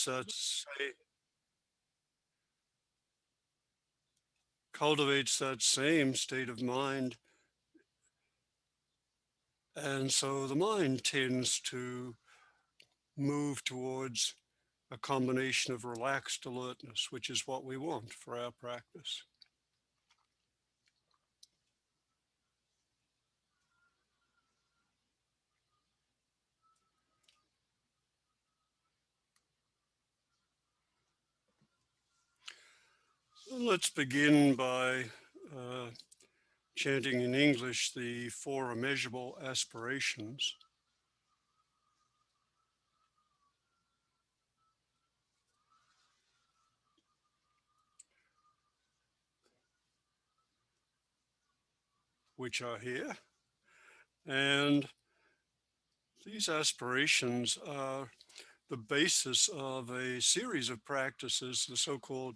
that say, cultivates that same state of mind. And so the mind tends to move towards a combination of relaxed alertness, which is what we want for our practice. Let's begin by uh, chanting in English the four immeasurable aspirations. Which are here. And these aspirations are the basis of a series of practices, the so-called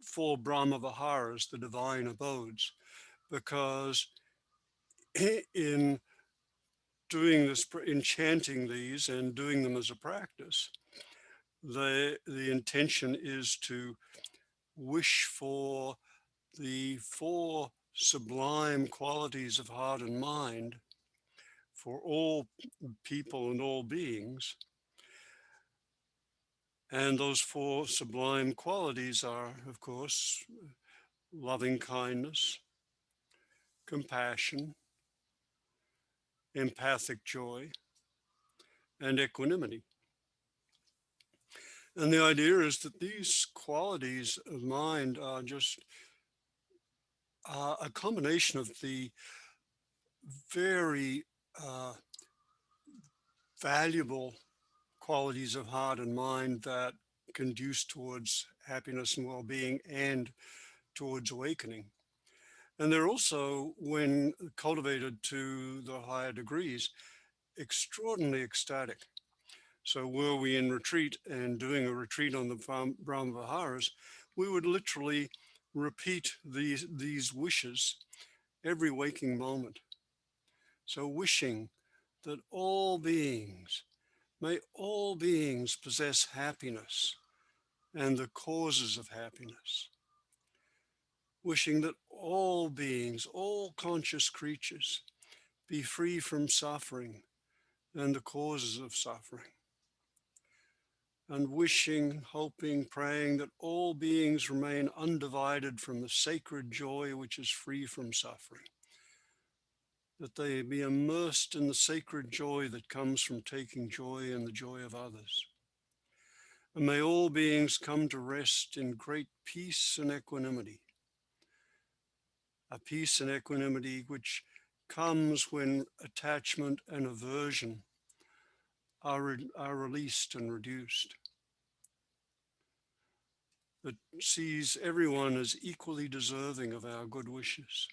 four Brahma Viharas, the divine abodes, because in doing this, in chanting these and doing them as a practice, the intention is to wish for the four sublime qualities of heart and mind for all people and all beings. And those four sublime qualities are, of course, loving kindness, compassion, empathic joy, and equanimity. And the idea is that these qualities of mind are just a combination of the very uh, valuable qualities of heart and mind that conduce towards happiness and well-being and towards awakening. And they're also, when cultivated to the higher degrees, extraordinarily ecstatic. So were we in retreat and doing a retreat on the Brahma Viharas, we would literally repeat these wishes every waking moment. So wishing that may all beings possess happiness and the causes of happiness. Wishing that all beings, all conscious creatures, be free from suffering and the causes of suffering. And wishing, hoping, praying that all beings remain undivided from the sacred joy which is free from suffering. That they be immersed in the sacred joy that comes from taking joy in the joy of others. And may all beings come to rest in great peace and equanimity. A peace and equanimity which comes when attachment and aversion are released and reduced. That sees everyone as equally deserving of our good wishes,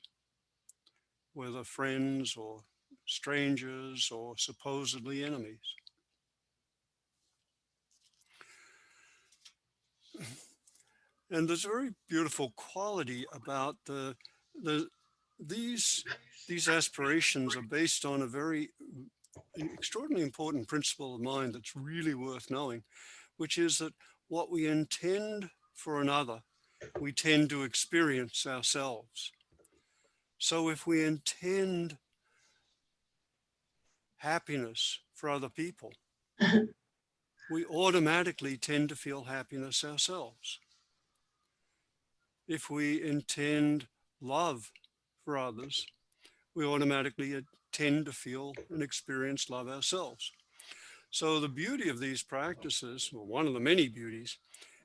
whether friends or strangers or supposedly enemies. And there's a very beautiful quality about the these these aspirations are based on a very extraordinarily important principle of mind that's really worth knowing, which is that what we intend for another, we tend to experience ourselves. So if we intend happiness for other people, we automatically tend to feel happiness ourselves. If we intend love for others, we automatically tend to feel and experience love ourselves. So the beauty of these practices, or one of the many beauties,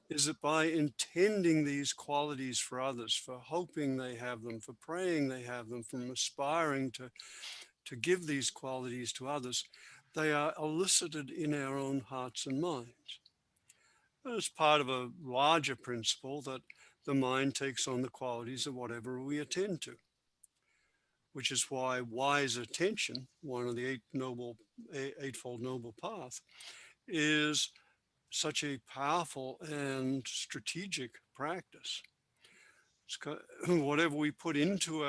is that by intending these qualities for others, for hoping they have them, for praying they have them, from aspiring to give these qualities to others, they are elicited in our own hearts and minds. As part of a larger principle that the mind takes on the qualities of whatever we attend to, which is why wise attention, one of the eightfold noble path, is such a powerful and strategic practice. Whatever we put into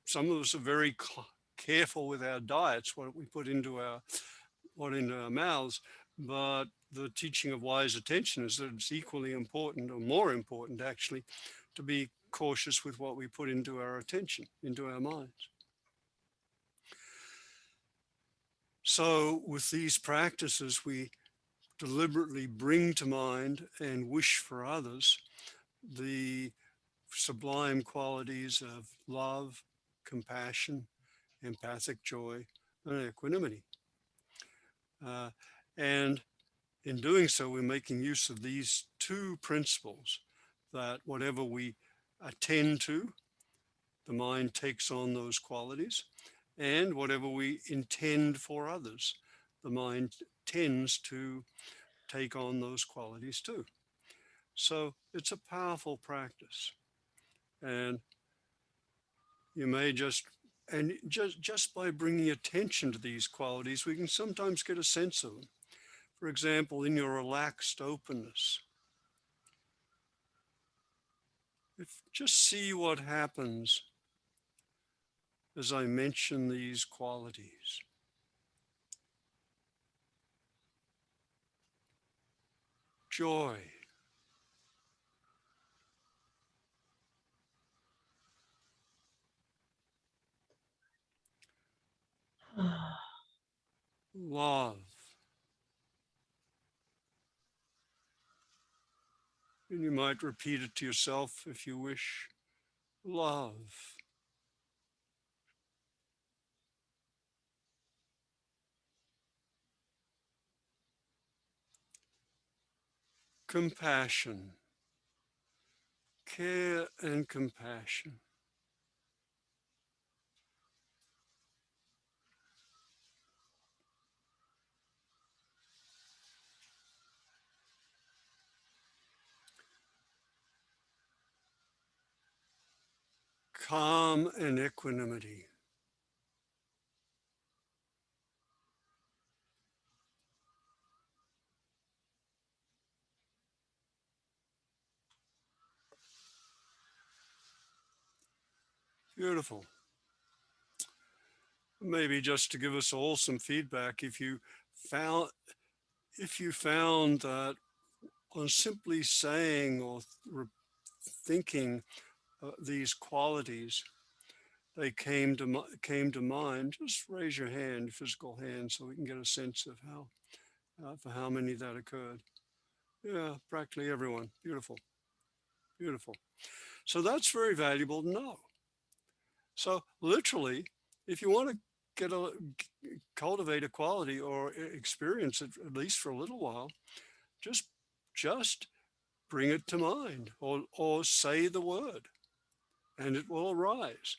some of us are very careful with our diets, what into our mouths, But the teaching of wise attention is that it's equally important, or more important actually, to be cautious with what we put into our attention, into our minds. So with these practices, we deliberately bring to mind and wish for others the sublime qualities of love, compassion, empathic joy, and equanimity. Uh, and in doing so, we're making use of these two principles that whatever we attend to, the mind takes on those qualities, and whatever we intend for others, the mind tends to take on those qualities too. So it's a powerful practice. And you may just by bringing attention to these qualities, we can sometimes get a sense of them. For example, in your relaxed openness, just see what happens as I mention these qualities. Joy, love, and you might repeat it to yourself if you wish. Love, compassion, care and compassion, calm and equanimity. Beautiful. Maybe just to give us all some feedback, found if you found that on simply saying or thinking these qualities, they came to mind, just raise your hand, physical hand, so we can get a sense of how for how many that occurred. Yeah, practically everyone. Beautiful, beautiful. So that's very valuable to know. So literally, if you want to get a cultivate a quality or experience it at least for a little while, just just bring it to mind or say the word and it will arise.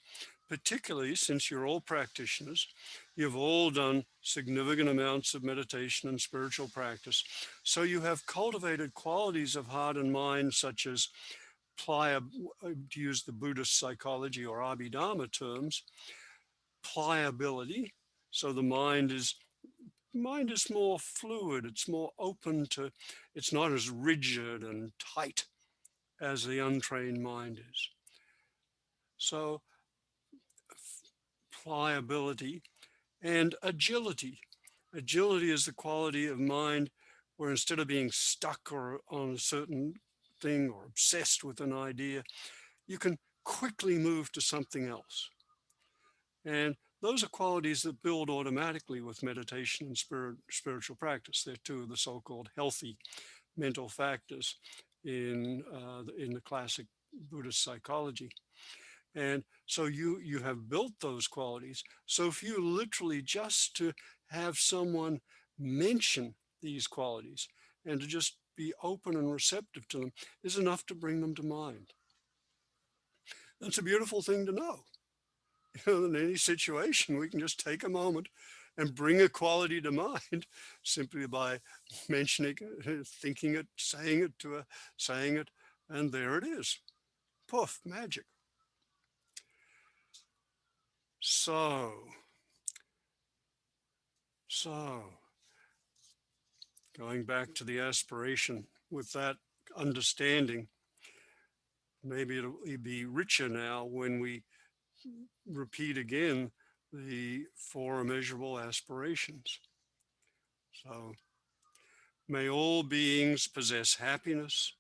Particularly since you're all practitioners, you've all done significant amounts of meditation and spiritual practice. So you have cultivated qualities of heart and mind, such as to use the Buddhist psychology or Abhidharma terms, pliability. So the mind is more fluid. It's more open to. It's not as rigid and tight as the untrained mind is. So pliability and agility. Agility is the quality of mind where instead of being stuck or on a certain thing or obsessed with an idea, you can quickly move to something else. And those are qualities that build automatically with meditation and spiritual practice. They're two of the so-called healthy mental factors in the classic Buddhist psychology. And so you have built those qualities. So if you literally just to have someone mention these qualities and to just be open and receptive to them is enough to bring them to mind. That's a beautiful thing to know. In any situation, we can just take a moment and bring a quality to mind simply by mentioning it, thinking it, saying it, and there it is. Poof, magic. So, so going back to the aspiration with that understanding, maybe it'll be richer now when we repeat again the four immeasurable aspirations. So May all beings possess happiness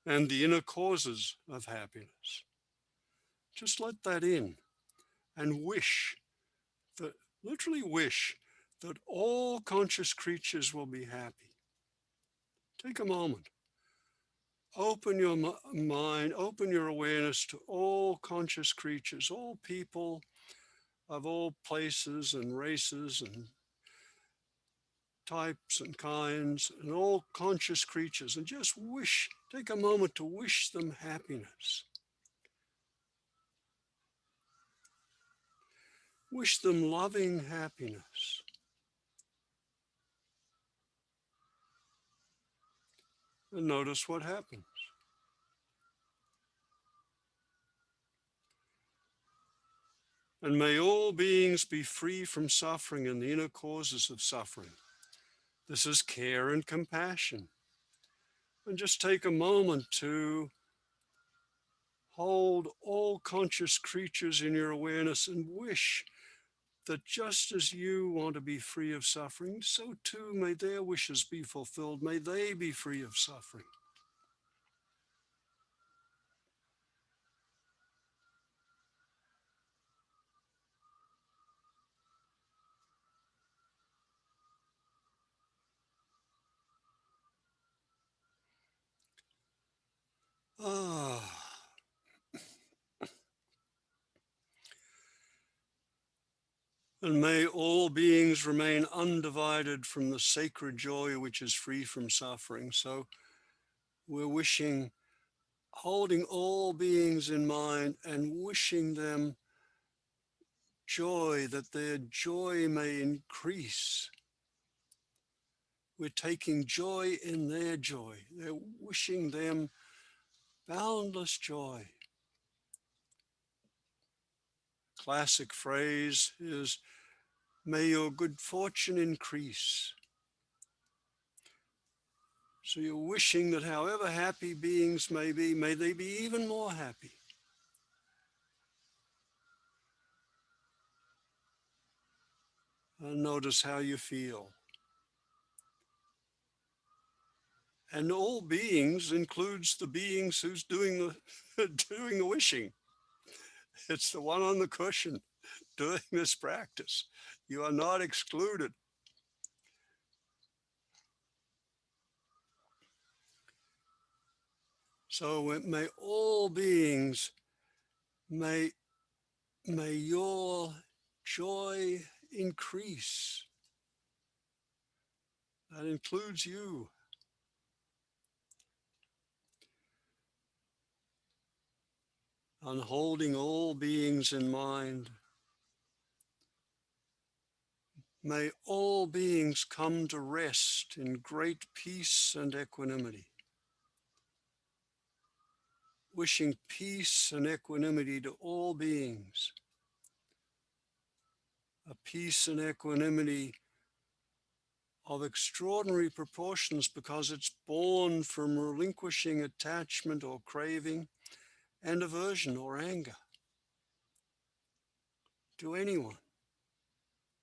and the inner causes of happiness. Just let that in and wish that, literally wish, that all conscious creatures will be happy. Take a moment. Open your mind, open your awareness to all conscious creatures, all people of all places and races and types and kinds, and all conscious creatures, and just wish, take a moment to wish them happiness. Wish them loving happiness. And notice what happens. And may all beings be free from suffering and the inner causes of suffering. This is care and compassion. And just take a moment to hold all conscious creatures in your awareness and wish that just as you want to be free of suffering, so too may their wishes be fulfilled. May they be free of suffering. Ah. And may all beings remain undivided from the sacred joy which is free from suffering. So we're wishing, holding all beings in mind and wishing them joy, that their joy may increase. We're taking joy in their joy. They're wishing them boundless joy. Classic phrase is, may your good fortune increase. So you're wishing that however happy beings may be, may they be even more happy. And notice how you feel. And all beings includes the beings who's doing the, doing the wishing. It's the one on the cushion doing this practice. You are not excluded. So may all beings, may your joy increase. That includes you. On holding all beings in mind, may all beings come to rest in great peace and equanimity. Wishing peace and equanimity to all beings. A peace and equanimity of extraordinary proportions because it's born from relinquishing attachment or craving and aversion or anger to anyone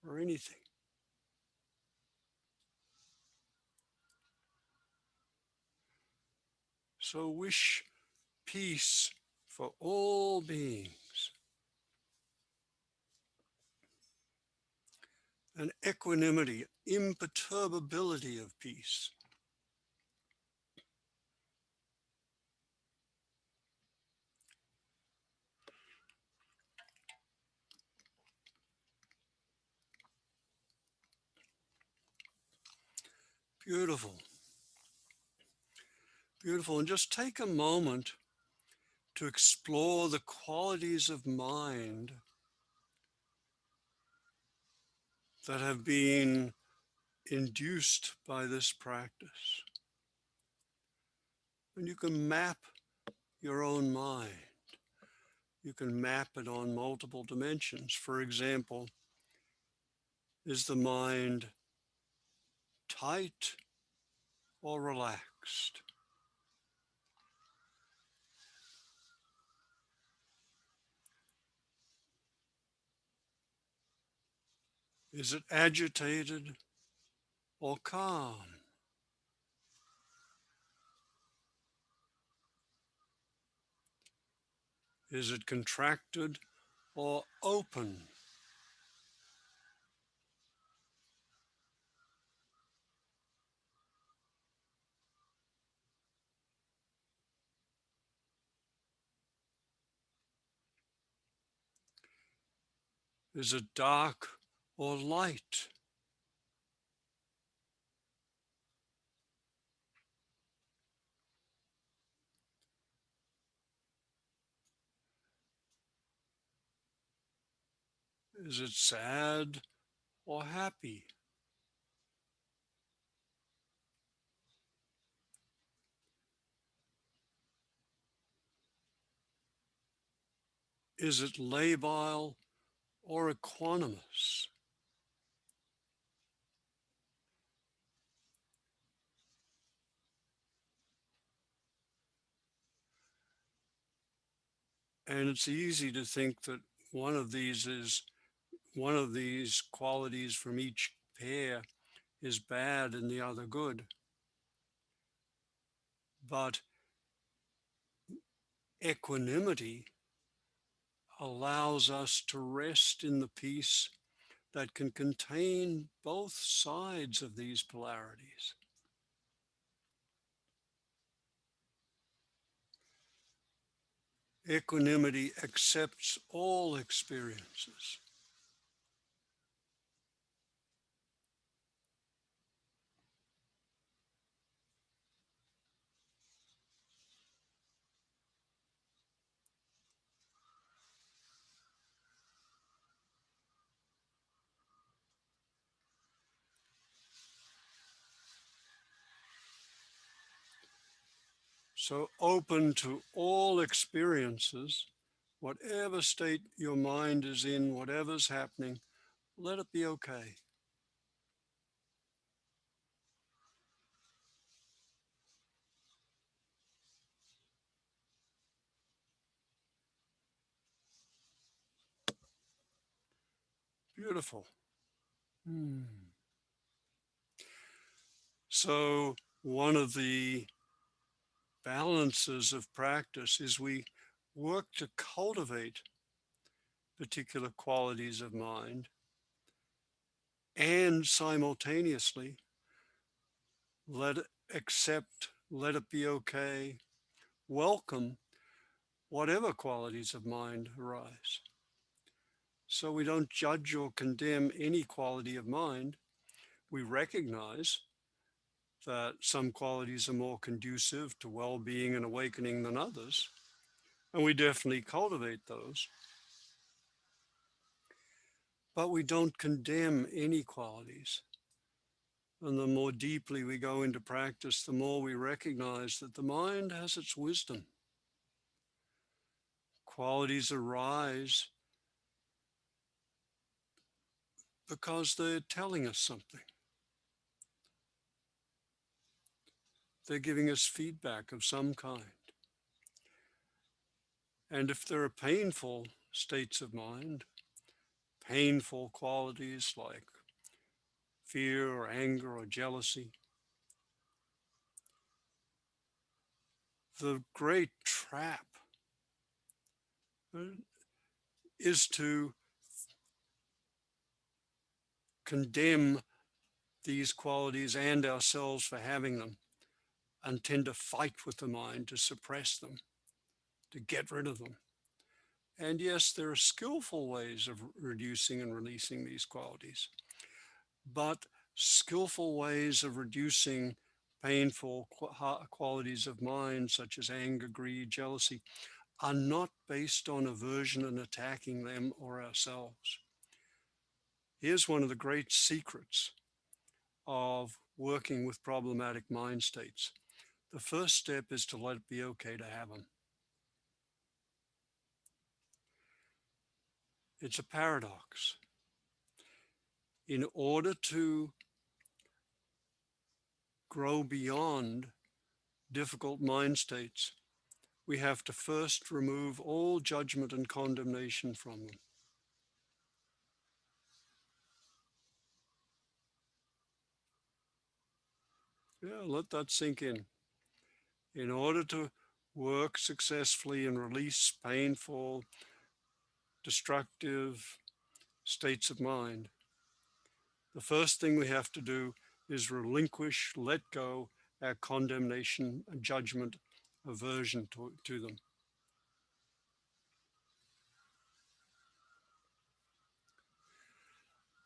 or anything. So wish peace for all beings and equanimity, imperturbability of peace. Beautiful. Beautiful. And just take a moment to explore the qualities of mind that have been induced by this practice. And you can map your own mind. You can map it on multiple dimensions. For example, is the mind tight or relaxed? Is it agitated or calm? Is it contracted or open? Is it dark or light? Is it sad or happy? Is it labile or equanimous? And it's easy to think that one of these is one of these qualities from each pair is bad and the other good. But equanimity allows us to rest in the peace that can contain both sides of these polarities. Equanimity accepts all experiences. So open to all experiences, whatever state your mind is in, whatever's happening, let it be okay. Beautiful. Hmm. So one of the balances of practice is we work to cultivate particular qualities of mind and simultaneously let it accept, let it be okay, welcome whatever qualities of mind arise. So we don't judge or condemn any quality of mind. We recognize that some qualities are more conducive to well-being and awakening than others, and we definitely cultivate those. But we don't condemn any qualities. And the more deeply we go into practice, the more we recognize that the mind has its wisdom. Qualities arise because they're telling us something. They're giving us feedback of some kind. And if there are painful states of mind, painful qualities like fear or anger or jealousy, the great trap is to condemn these qualities and ourselves for having them and tend to fight with the mind to suppress them, to get rid of them. And yes, there are skillful ways of reducing and releasing these qualities, but skillful ways of reducing painful qualities of mind, such as anger, greed, jealousy, are not based on aversion and attacking them or ourselves. Here's one of the great secrets of working with problematic mind states. The first step is to let it be okay to have them. It's a paradox. In order to grow beyond difficult mind states, we have to first remove all judgment and condemnation from them. Yeah, let that sink in. In order to work successfully and release painful, destructive states of mind, the first thing we have to do is relinquish, let go our condemnation, judgment, aversion to them.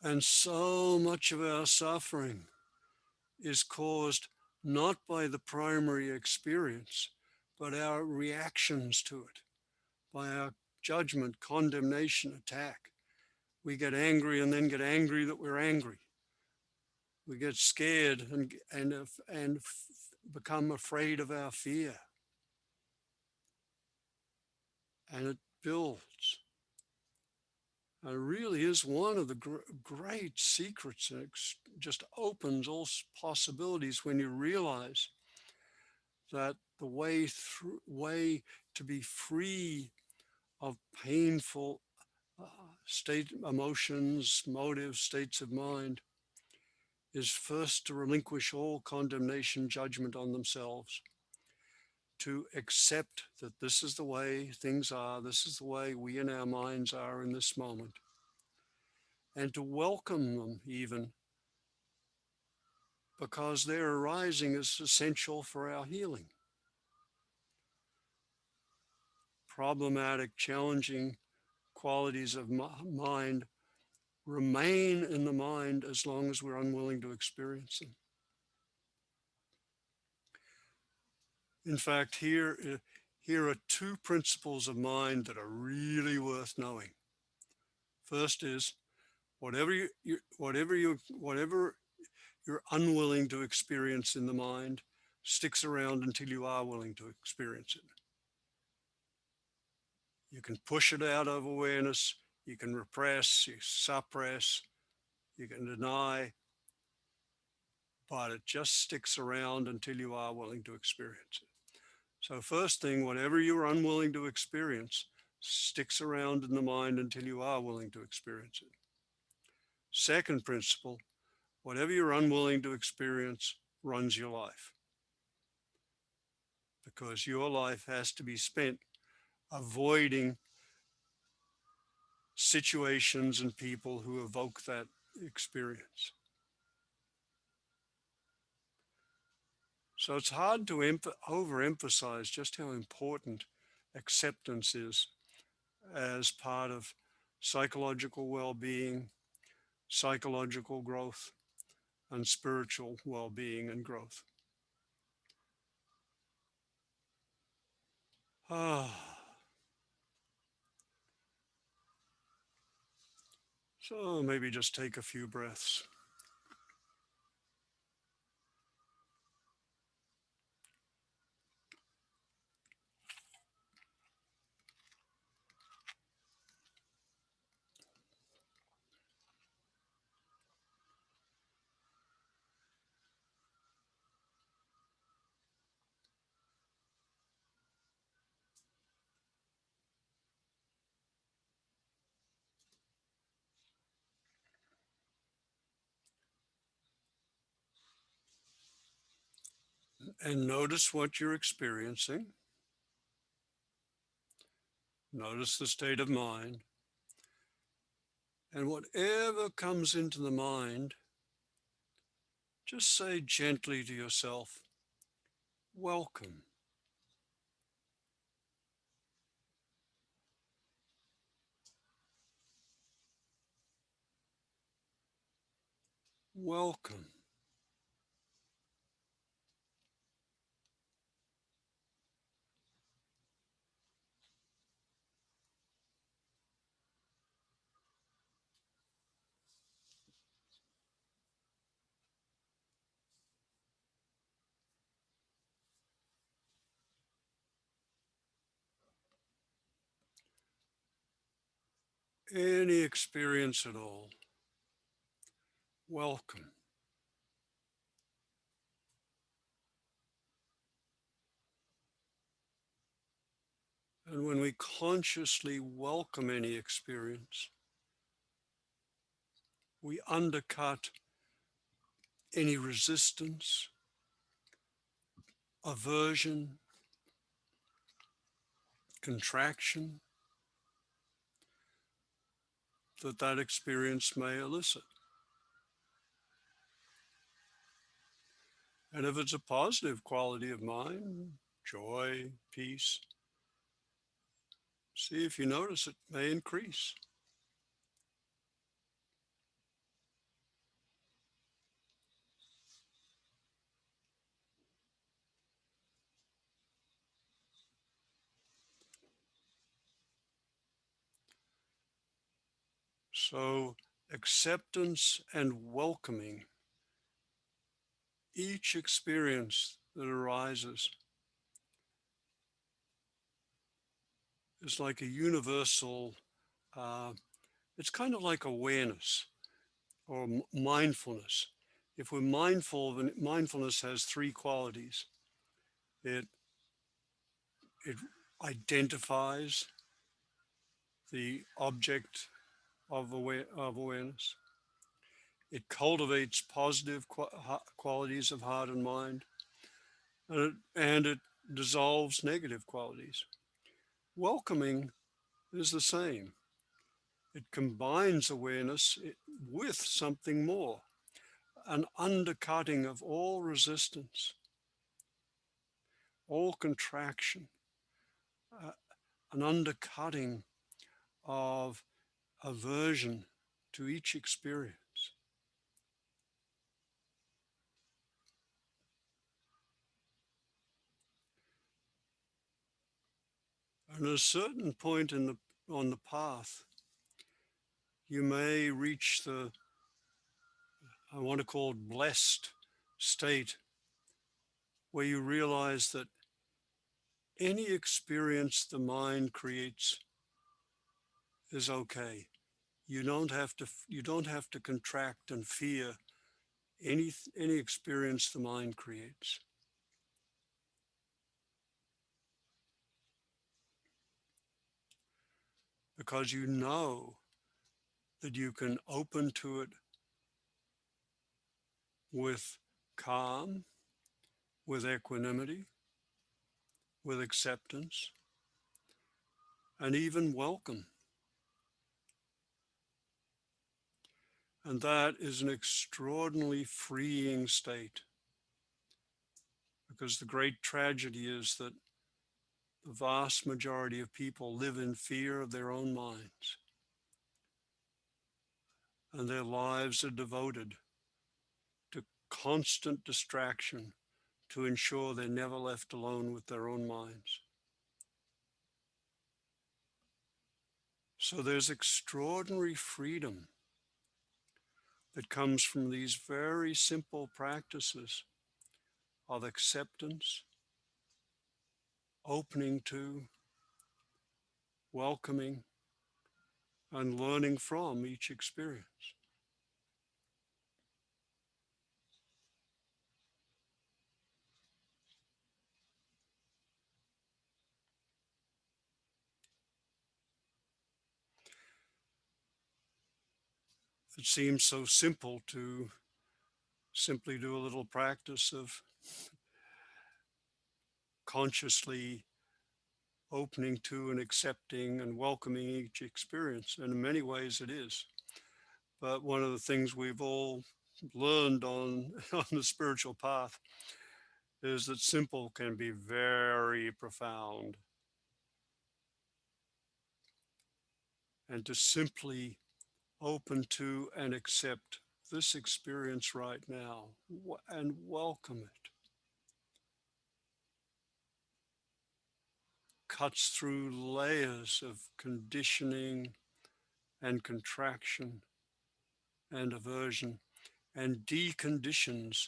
And so much of our suffering is caused not by the primary experience, but our reactions to it, by our judgment, condemnation, attack. We get angry and then get angry that we're angry. We get scared and become afraid of our fear, and it builds. And it really is one of the great secrets, and it just opens all possibilities when you realize that the way to be free of painful state emotions, motives, states of mind is first to relinquish all condemnation, judgment on themselves, to accept that this is the way things are, this is the way we in our minds are in this moment, and to welcome them even because their arising is essential for our healing. Problematic, challenging qualities of mind remain in the mind as long as we're unwilling to experience them. In fact, here are two principles of mind that are really worth knowing. First is whatever you're unwilling to experience in the mind sticks around until you are willing to experience it. You can push it out of awareness, you can repress, you suppress, you can deny, but it just sticks around until you are willing to experience it. So first thing, whatever you're unwilling to experience sticks around in the mind until you are willing to experience it. Second principle, whatever you're unwilling to experience runs your life, because your life has to be spent avoiding situations and people who evoke that experience. So it's hard to overemphasize just how important acceptance is as part of psychological well-being, psychological growth, and spiritual well-being and growth. So maybe just take a few breaths. And notice what you're experiencing. Notice the state of mind. And whatever comes into the mind, just say gently to yourself, welcome. Welcome. Any experience at all, welcome. And when we consciously welcome any experience, we undercut any resistance, aversion, contraction that that experience may elicit. And if it's a positive quality of mind, joy, peace, see if you notice it may increase. So, acceptance and welcoming each experience that arises is like a universal, uh, it's kind of like awareness or mindfulness. If we're mindful, then mindfulness has three qualities. It, it identifies the object of awareness. It cultivates positive qualities of heart and mind, and it dissolves negative qualities. Welcoming is the same. It combines awareness with something more, an undercutting of all resistance, all contraction, uh, an undercutting of aversion to each experience. And at a certain point on the path, you may reach the, I want to call it blessed state, where you realize that any experience the mind creates is okay. You don't have to contract and fear any experience the mind creates, because you know that you can open to it with calm, with equanimity, with acceptance, and even welcome. And that is an extraordinarily freeing state, because the great tragedy is that the vast majority of people live in fear of their own minds, and their lives are devoted to constant distraction to ensure they're never left alone with their own minds. So there's extraordinary freedom that comes from these very simple practices of acceptance, opening to, welcoming, and learning from each experience. It seems so simple to simply do a little practice of consciously opening to and accepting and welcoming each experience. And in many ways it is. But one of the things we've all learned on, on the spiritual path is that simple can be very profound. And to simply open to and accept this experience right now and welcome it cuts through layers of conditioning and contraction and aversion, and deconditions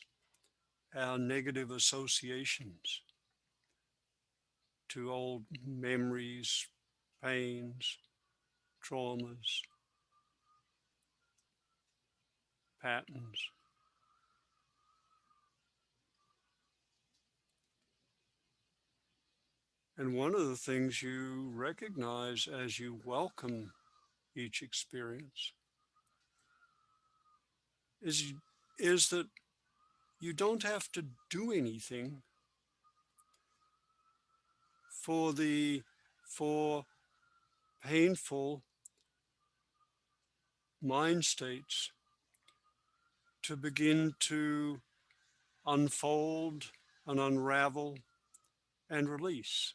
our negative associations to old memories, pains, traumas, patterns. And one of the things you recognize as you welcome each experience is, is that you don't have to do anything for the for painful mind states to begin to unfold and unravel and release.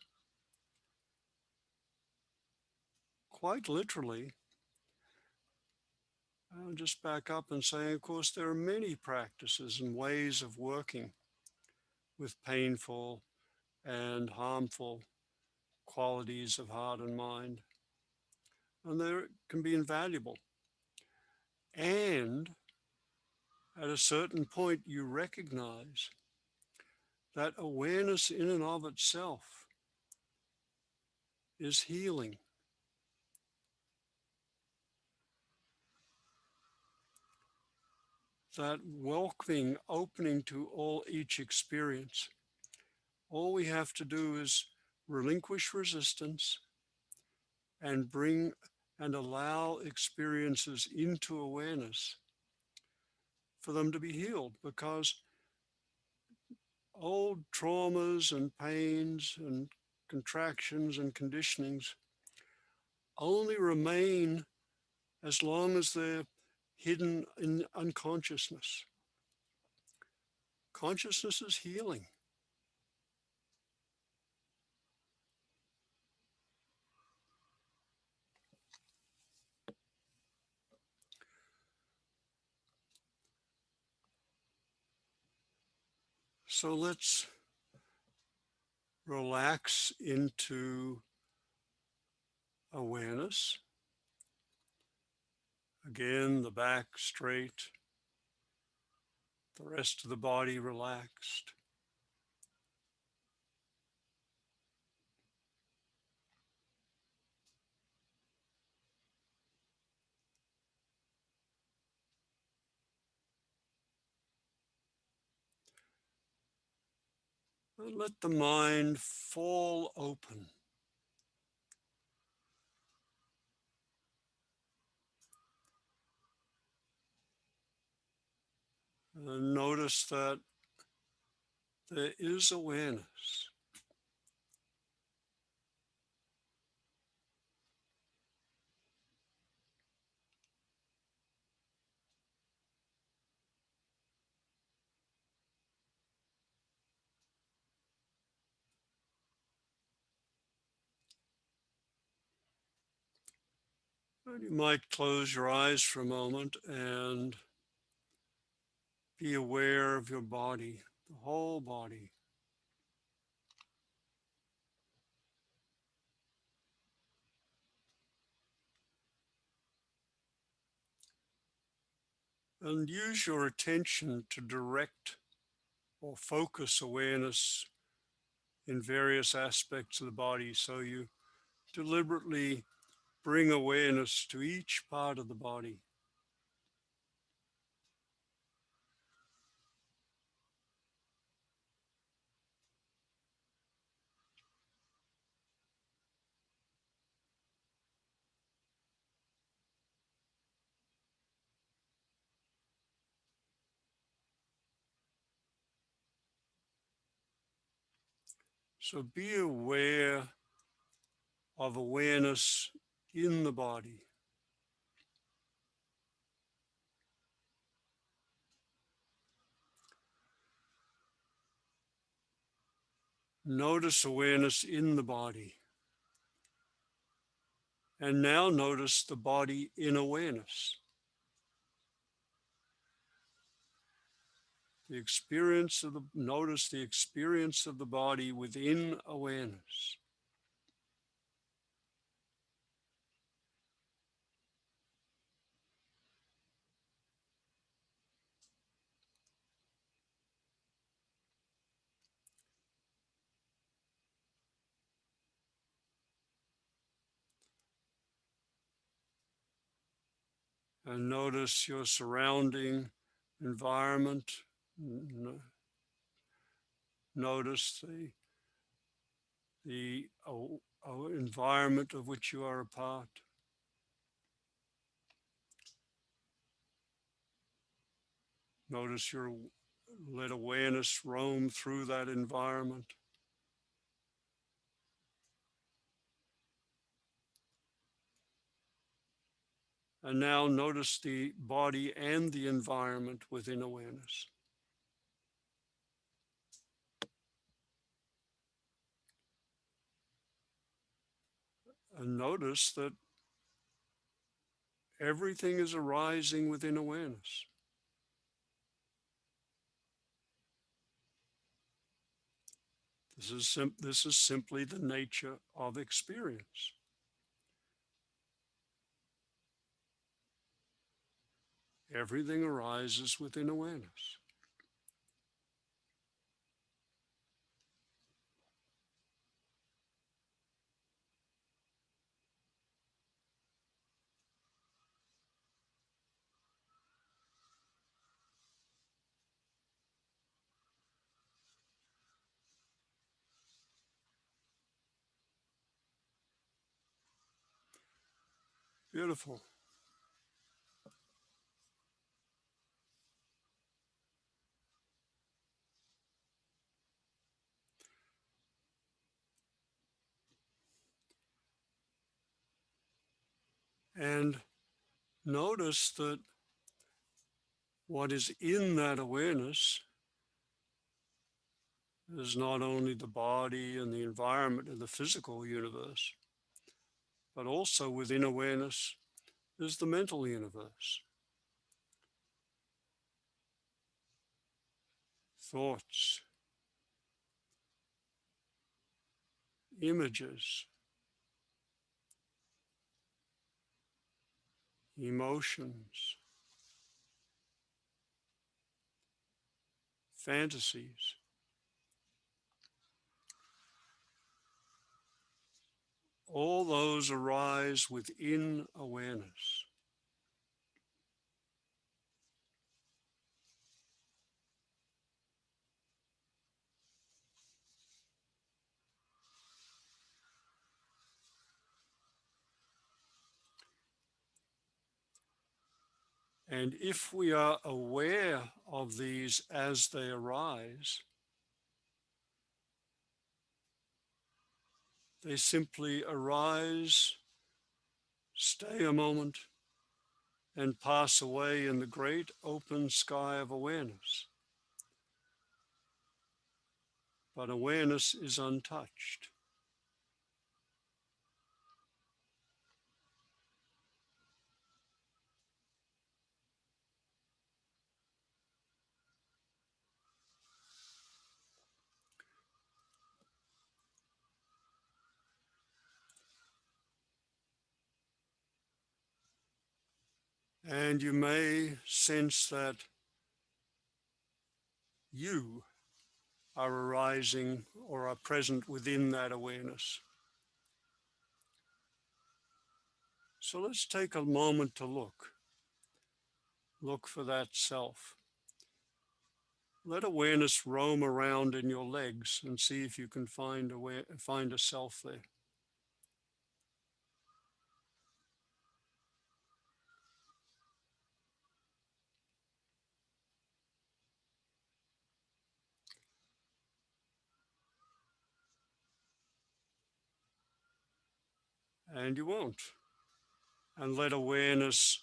Quite literally, I'll just back up and say, of course, there are many practices and ways of working with painful and harmful qualities of heart and mind, and they can be invaluable. And at a certain point, you recognize that awareness in and of itself is healing. That welcoming, opening to all each experience. All we have to do is relinquish resistance and bring and allow experiences into awareness for them to be healed, because old traumas and pains and contractions and conditionings only remain as long as they're hidden in unconsciousness. Consciousness is healing. So let's relax into awareness. Again, the back straight, the rest of the body relaxed. And let the mind fall open. And notice that there is awareness. And you might close your eyes for a moment and be aware of your body, the whole body. And use your attention to direct or focus awareness in various aspects of the body. So you deliberately bring awareness to each part of the body. So be aware of awareness in the body. Notice awareness in the body. And now notice the body in awareness. Notice the experience of the body within awareness. And notice your surrounding environment. Notice the environment of which you are a part. Notice let awareness roam through that environment. And now notice the body and the environment within awareness. And notice that everything is arising within awareness. This is simply the nature of experience. Everything arises within awareness. Beautiful. And notice that what is in that awareness is not only the body and the environment and the physical universe, but also within awareness is the mental universe. Thoughts, images, emotions, fantasies. All those arise within awareness. And if we are aware of these as they arise, they simply arise, stay a moment, and pass away in the great open sky of awareness. But awareness is untouched. And you may sense that you are arising or are present within that awareness. So let's take a moment to look. Look for that self. Let awareness roam around in your legs and see if you can find a self there. And you won't. And let awareness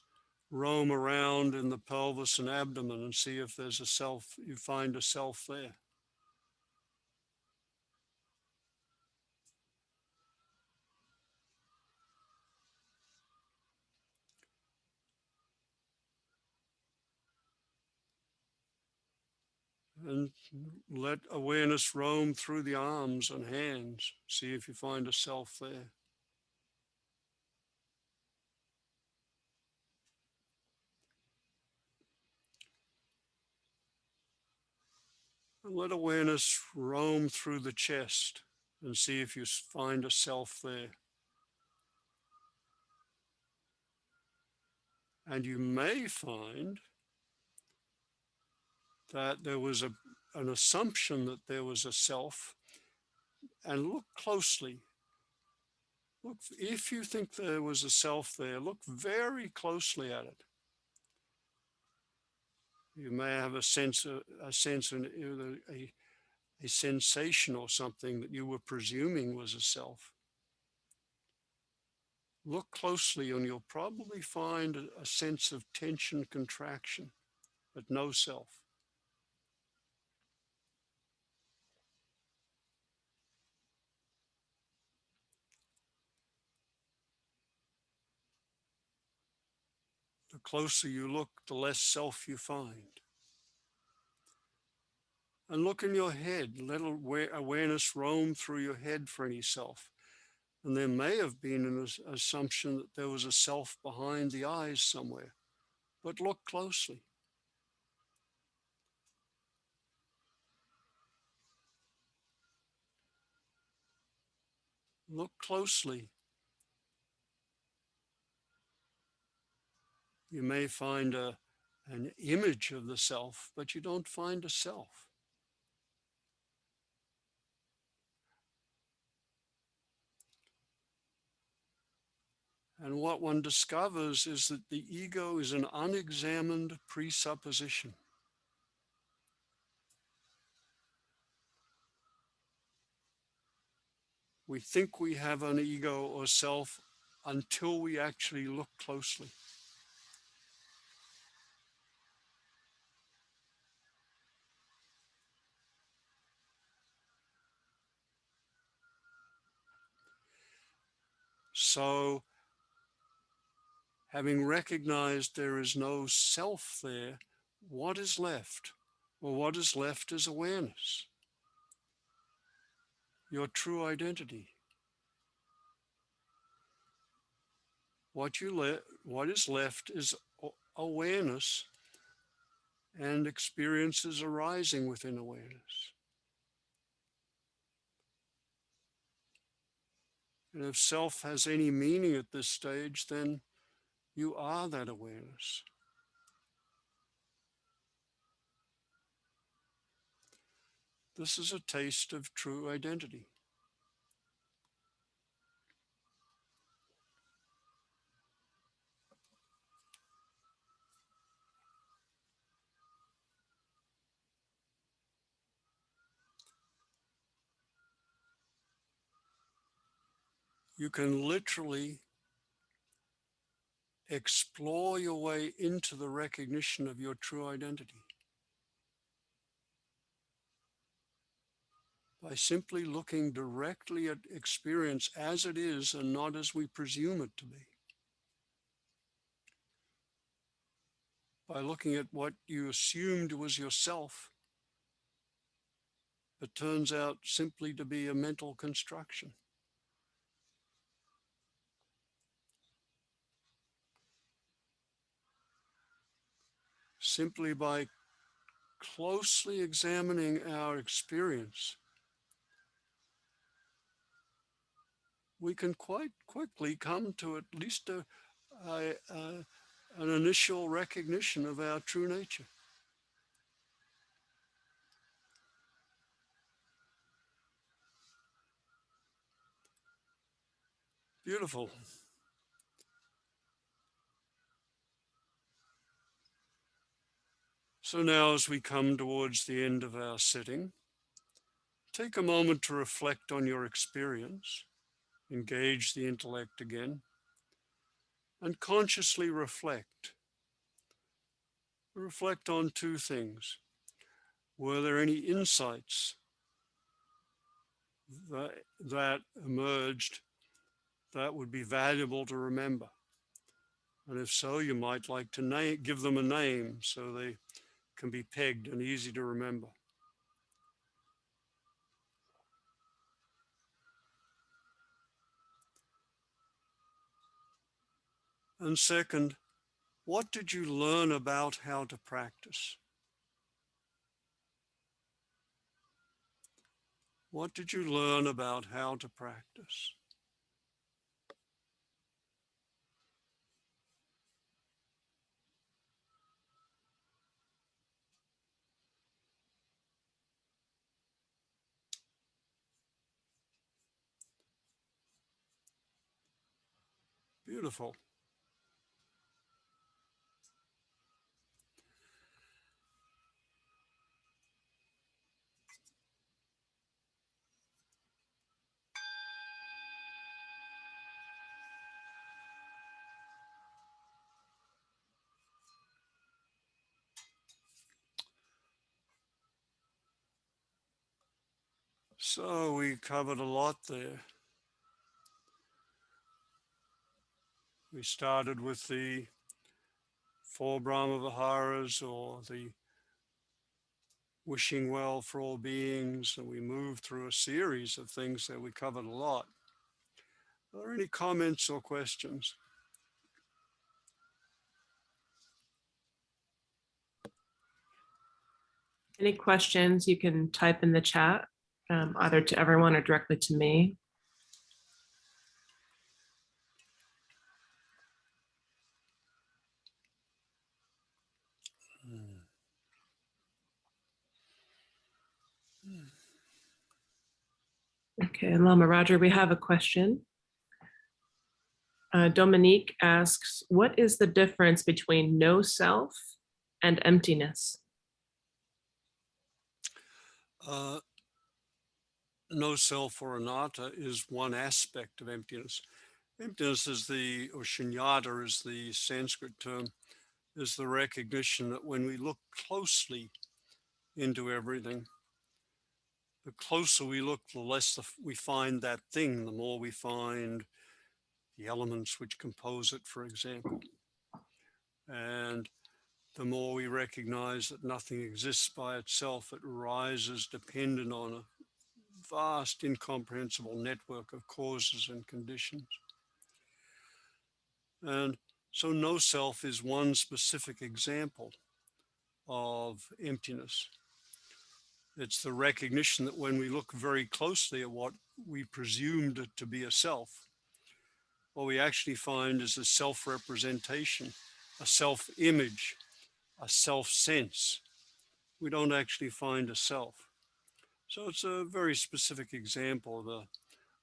roam around in the pelvis and abdomen and see if there's a self, you find a self there. And let awareness roam through the arms and hands. See if you find a self there. And let awareness roam through the chest and see if you find a self there. And you may find that there was an assumption that there was a self, and look closely. Look, if you think there was a self there, look very closely at it. You may have a sense, a sensation or something that you were presuming was a self. Look closely and you'll probably find a sense of tension, contraction, but no self. The closer you look, the less self you find. And look in your head, let awareness roam through your head for any self. And there may have been an assumption that there was a self behind the eyes somewhere, but look closely. Look closely. You may find an image of the self, but you don't find a self. And what one discovers is that the ego is an unexamined presupposition. We think we have an ego or self until we actually look closely. So, having recognized there is no self there, what is left? Well, what is left is awareness, your true identity. What is left is awareness and experiences arising within awareness. And if self has any meaning at this stage, then you are that awareness. This is a taste of true identity. You can literally explore your way into the recognition of your true identity by simply looking directly at experience as it is and not as we presume it to be. By looking at what you assumed was yourself, but turns out simply to be a mental construction. Simply by closely examining our experience, we can quite quickly come to at least an initial recognition of our true nature. Beautiful. So now as we come towards the end of our sitting, take a moment to reflect on your experience, engage the intellect again, and consciously reflect. Reflect on two things. Were there any insights that emerged that would be valuable to remember? And if so, you might like to give them a name so they can be pegged and easy to remember. And second, what did you learn about how to practice? What did you learn about how to practice? Beautiful. So we covered a lot there. We started with the four Brahma Viharas, or the wishing well for all beings, and we moved through a series of things that we covered a lot. Are there any comments or questions? Any questions you can type in the chat, either to everyone or directly to me. Okay, Lama Roger, we have a question. Dominique asks, what is the difference between no self and emptiness? No self or anatta is one aspect of emptiness. Emptiness is or shunyata is the Sanskrit term, is the recognition that when we look closely into everything, the closer we look, the less we find that thing, the more we find the elements which compose it, for example. And the more we recognize that nothing exists by itself, it rises dependent on a vast, incomprehensible network of causes and conditions. And so no self is one specific example of emptiness. It's the recognition that when we look very closely at what we presumed to be a self, what we actually find is a self-representation, a self-image, a self-sense. We don't actually find a self. So it's a very specific example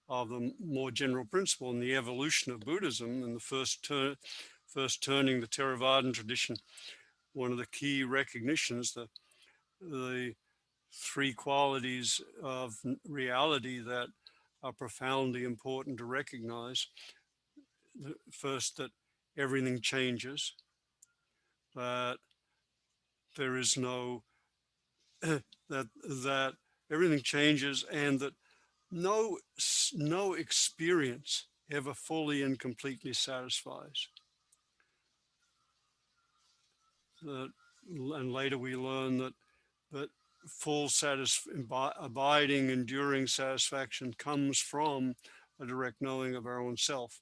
of the more general principle in the evolution of Buddhism. And the first turning the Theravadan tradition, one of the key recognitions, the three qualities of reality that are profoundly important to recognize. First, that everything changes, that there is no, that everything changes, and that no experience ever fully and completely satisfies. And later we learn that full abiding, enduring satisfaction comes from a direct knowing of our own self,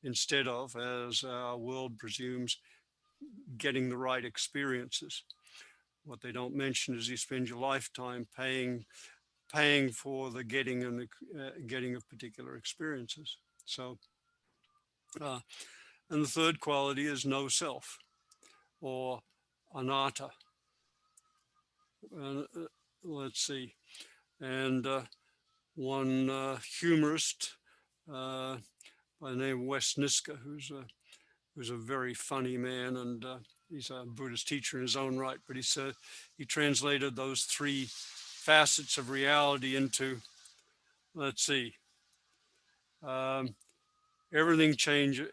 instead of, as our world presumes, getting the right experiences. What they don't mention is you spend your lifetime paying for the getting and getting of particular experiences. So, and the third quality is no self, or anatta. Let's see. And one humorist by the name of West Niska, who's a very funny man, and he's a Buddhist teacher in his own right, but he translated those three facets of reality into, let's see, everything changes,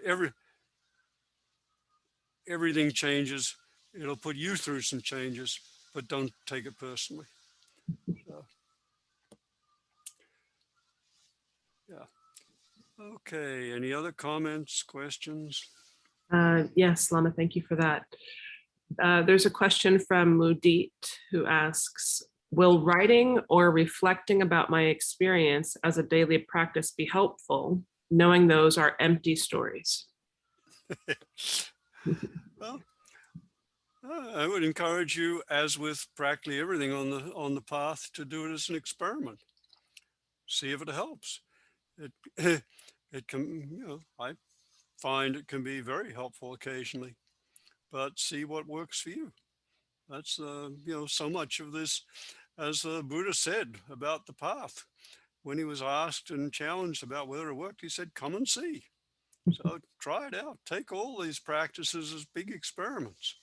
everything changes. It'll put you through some changes, but don't take it personally. So, yeah. Okay, any other comments, questions? Yes, Lama, thank you for that. There's a question from Mudit who asks, will writing or reflecting about my experience as a daily practice be helpful, knowing those are empty stories? Well, I would encourage you, as with practically everything on the path, to do it as an experiment. See if it helps. It it can, I find it can be very helpful occasionally, but see what works for you. That's so much of this, as the Buddha said about the path. When he was asked and challenged about whether it worked, he said, "Come and see." So try it out. Take all these practices as big experiments.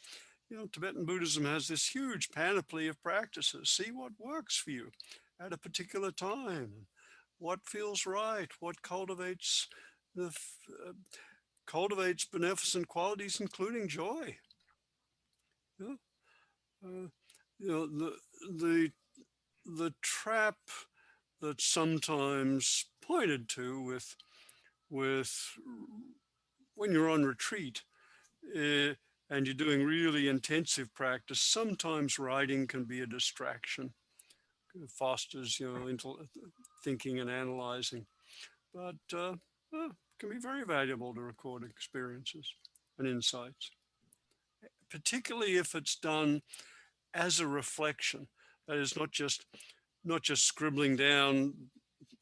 Tibetan Buddhism has this huge panoply of practices. See what works for you at a particular time. What feels right? What cultivates beneficent qualities, including joy. Yeah. The trap that's sometimes pointed to with when you're on retreat uh, and you're doing really intensive practice. Sometimes writing can be a distraction. It fosters, thinking and analyzing, but can be very valuable to record experiences and insights, particularly if it's done as a reflection. That is not just scribbling down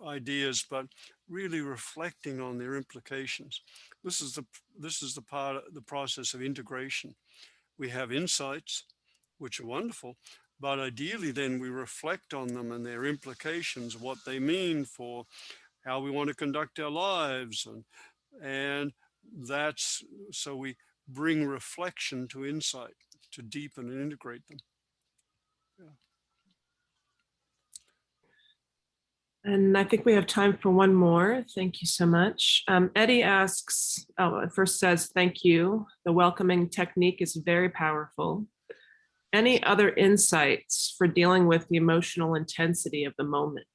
ideas, but really reflecting on their implications. This is the this is the part the process of integration. We have insights, which are wonderful, but ideally then we reflect on them and their implications, what they mean for how we want to conduct our lives, and that's so we bring reflection to insight to deepen and integrate them. Yeah. And I think we have time for one more. Thank you so much. Eddie asks, first says, thank you. The welcoming technique is very powerful. Any other insights for dealing with the emotional intensity of the moment?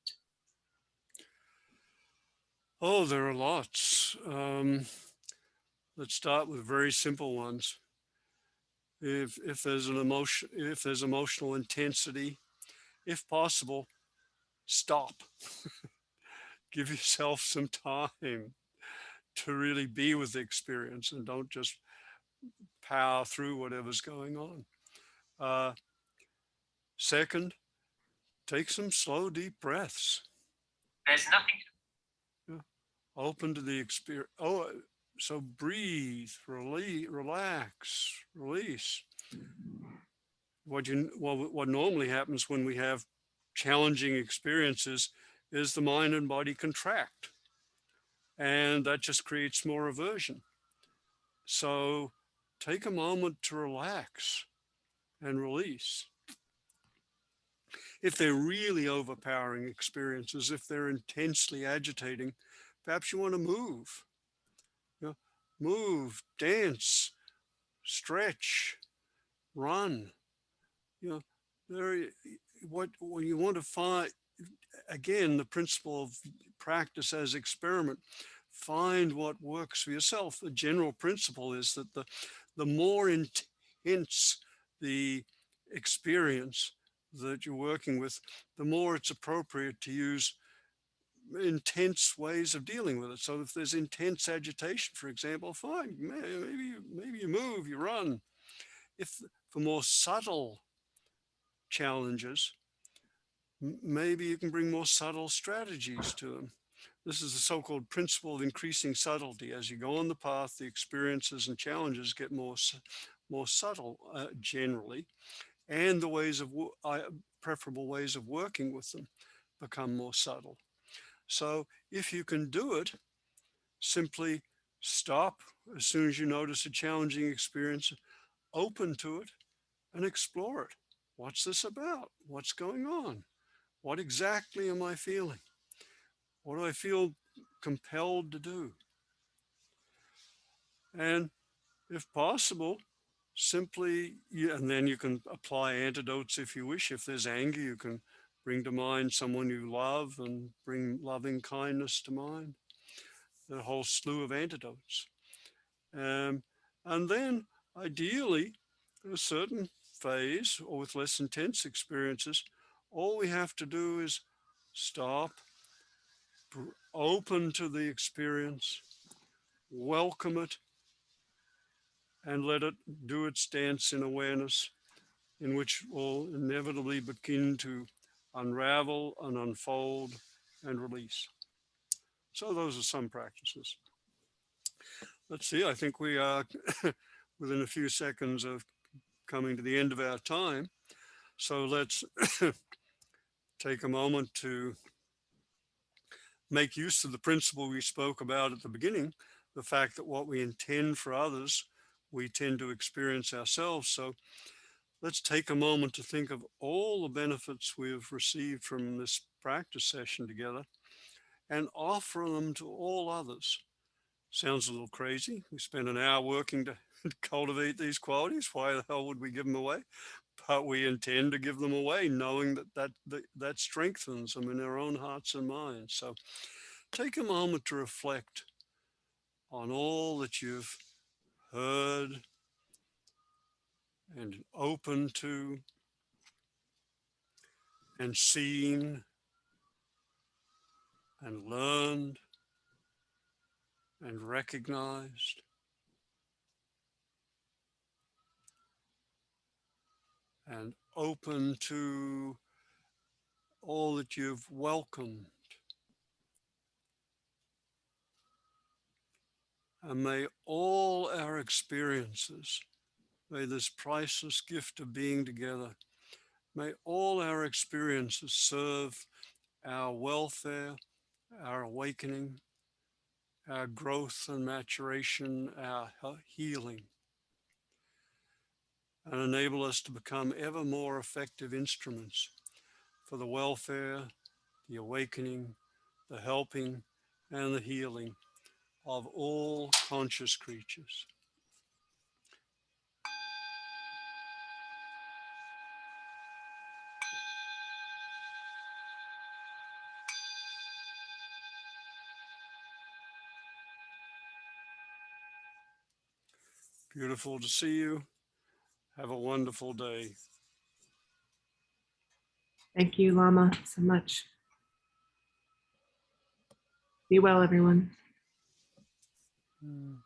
Oh, there are lots. Let's start with very simple ones. If there's an emotion, if there's emotional intensity, if possible, stop. Give yourself some time to really be with the experience and don't just power through whatever's going on. Uh, Second, take some slow, deep breaths. There's nothing. Yeah. Open to the experience. So breathe, relax, release. What normally happens when we have challenging experiences is the mind and body contract, and that just creates more aversion. So take a moment to relax and release. If they're really overpowering experiences, if they're intensely agitating, perhaps you want to move. You know, move, dance, stretch, run. You know, there. What when you want to find again the principle of practice as experiment. Find what works for yourself. The general principle is that the more intense the experience that you're working with, the more it's appropriate to use intense ways of dealing with it. So if there's intense agitation, for example, fine, maybe you move, you run. If for more subtle challenges, maybe you can bring more subtle strategies to them. This is the so-called principle of increasing subtlety. As you go on the path, the experiences and challenges get more subtle generally, and the preferable ways of working with them become more subtle. So if you can do it, simply stop as soon as you notice a challenging experience, open to it, and explore it. What's this about? What's going on? What exactly am I feeling? What do I feel compelled to do? And if possible, and then you can apply antidotes if you wish. If there's anger, you can bring to mind someone you love and bring loving kindness to mind. A whole slew of antidotes. And then ideally, in a certain phase or with less intense experiences, all we have to do is stop, open to the experience, welcome it, and let it do its dance in awareness, in which will inevitably begin to unravel and unfold and release. So those are some practices. Let's see, I think we are within a few seconds of coming to the end of our time. So let's take a moment to make use of the principle we spoke about at the beginning, the fact that what we intend for others, we tend to experience ourselves. So let's take a moment to think of all the benefits we've received from this practice session together and offer them to all others. Sounds a little crazy. We spent an hour working to cultivate these qualities. Why the hell would we give them away? but we intend to give them away, knowing that strengthens them in their own hearts and minds. So take a moment to reflect on all that you've heard and open to and seen and learned and recognized, and open to all that you've welcomed. And may all our experiences, may this priceless gift of being together, may all our experiences serve our welfare, our awakening, our growth and maturation, our healing, and enable us to become ever more effective instruments for the welfare, the awakening, the helping, and the healing of all conscious creatures. Beautiful to see you. Have a wonderful day. Thank you, Lama, so much. Be well, everyone. Mm.